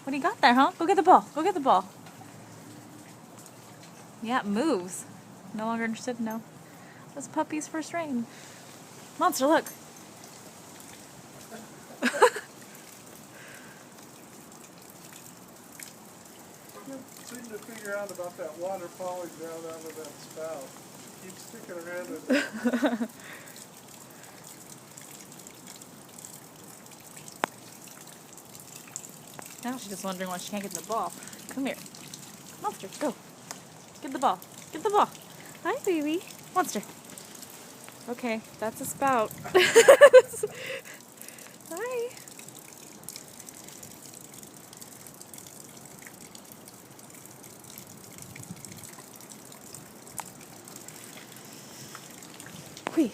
What do you got there, huh? Go get the ball. Go get the ball. Yeah, it moves. No longer interested? No. That's puppy's first rain. Monster, look. Seem to figure out about that water falling down out of that spout. Keep sticking her head in there. Now she's just wondering why she can't get the ball. Come here. Monster, go. Get the ball. Get the ball. Hi, baby. Monster. Okay, that's a spout. Hi. Whee.